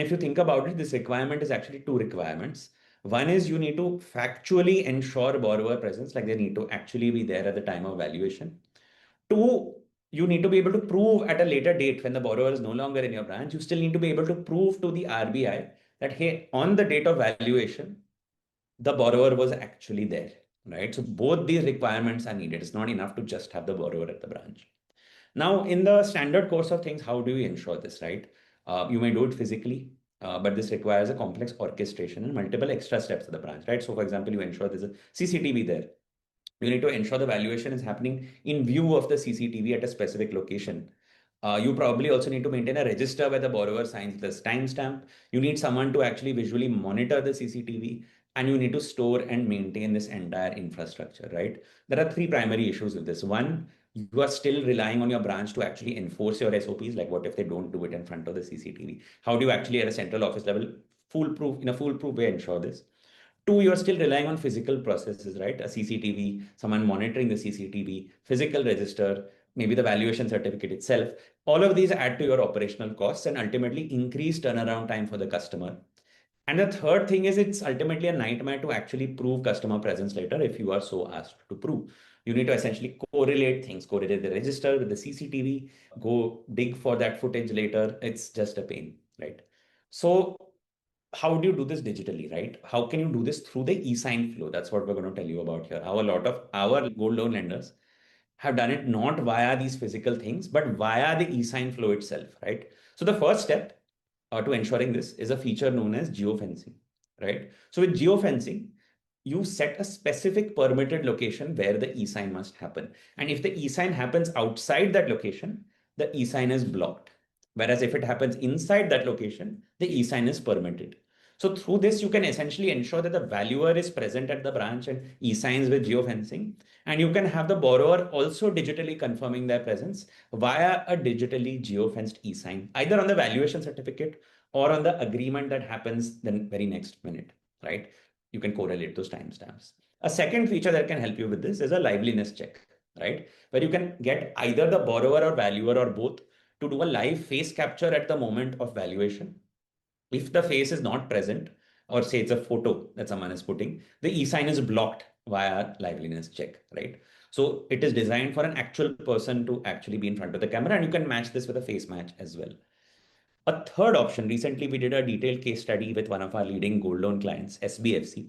If you think about it, this requirement is actually two requirements. One is you need to factually ensure borrower presence, like they need to actually be there at the time of valuation. Two, you need to be able to prove at a later date when the borrower is no longer in your branch, you still need to be able to prove to the RBI that, hey, on the date of valuation, the borrower was actually there, right? So both these requirements are needed. It's not enough to just have the borrower at the branch. Now, in the standard course of things, how do you ensure this, right? You may do it physically, but this requires a complex orchestration and multiple extra steps at the branch, right? So, for example, you ensure there's a CCTV there. You need to ensure the valuation is happening in view of the CCTV at a specific location. You probably also need to maintain a register where the borrower signs this timestamp. You need someone to actually visually monitor the CCTV, and you need to store and maintain this entire infrastructure, right? There are three primary issues with this. One, you are still relying on your branch to actually enforce your SOPs. Like, what if they don't do it in front of the CCTV? How do you actually, at a central office level, foolproof in a foolproof way ensure this? Two, you're still relying on physical processes, right? A CCTV, someone monitoring the CCTV, physical register, maybe the valuation certificate itself. All of these add to your operational costs and ultimately increase turnaround time for the customer. And the third thing is it's ultimately a nightmare to actually prove customer presence later if you are so asked to prove. You need to essentially correlate things, correlate the register with the CCTV, go dig for that footage later. It's just a pain, right? So how do you do this digitally, right? How can you do this through the eSign flow? That's what we're going to tell you about here. How a lot of our gold loan lenders have done it not via these physical things, but via the eSign flow itself, right? So the first step to ensuring this is a feature known as geofencing, right? So with geofencing, you set a specific permitted location where the eSign must happen. And if the eSign happens outside that location, the eSign is blocked. Whereas if it happens inside that location, the eSign is permitted. So through this, you can essentially ensure that the valuer is present at the branch and eSigns with geofencing. And you can have the borrower also digitally confirming their presence via a digitally geofenced eSign, either on the valuation certificate or on the agreement that happens the very next minute, right? You can correlate those timestamps. A second feature that can help you with this is a liveliness check, right? Where you can get either the borrower or valuer or both to do a live face capture at the moment of valuation. If the face is not present, or say it's a photo that someone is putting, the e-sign is blocked via liveliness check, right? So it is designed for an actual person to actually be in front of the camera, and you can match this with a face match as well. A third option, recently we did a detailed case study with one of our leading gold loan clients, SBFC.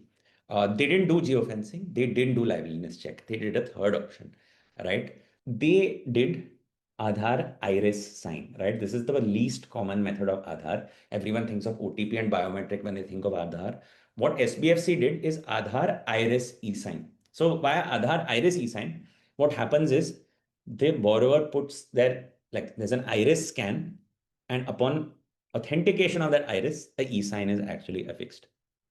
They didn't do geofencing, they didn't do liveliness check. They did a third option, right? They did Aadhaar iris sign, right? This is the least common method of Aadhaar. Everyone thinks of OTP and biometric when they think of Aadhaar. What SBFC did is Aadhaar iris e-sign. So via Aadhaar iris e-sign, what happens is the borrower puts their, like there's an iris scan, and upon authentication of that iris, the e-sign is actually affixed,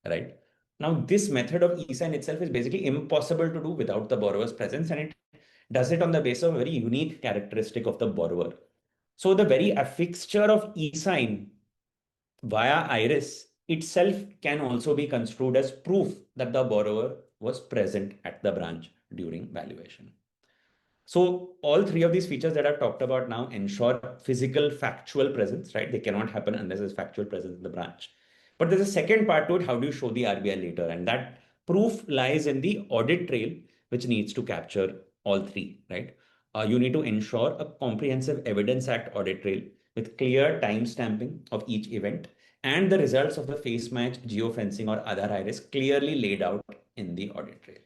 right? Now, this method of e-sign itself is basically impossible to do without the borrower's presence, and it does it on the basis of a very unique characteristic of the borrower. So the very affixture of e-sign via iris itself can also be construed as proof that the borrower was present at the branch during valuation. So all three of these features that I've talked about now ensure physical, factual presence, right? They cannot happen unless there's factual presence in the branch. But there's a second part to it. How do you show the RBI later? And that proof lies in the audit trail, which needs to capture all three, right? You need to ensure a comprehensive Evidence Act audit trail with clear time stamping of each event and the results of the face match, geofencing, or other iris clearly laid out in the audit trail.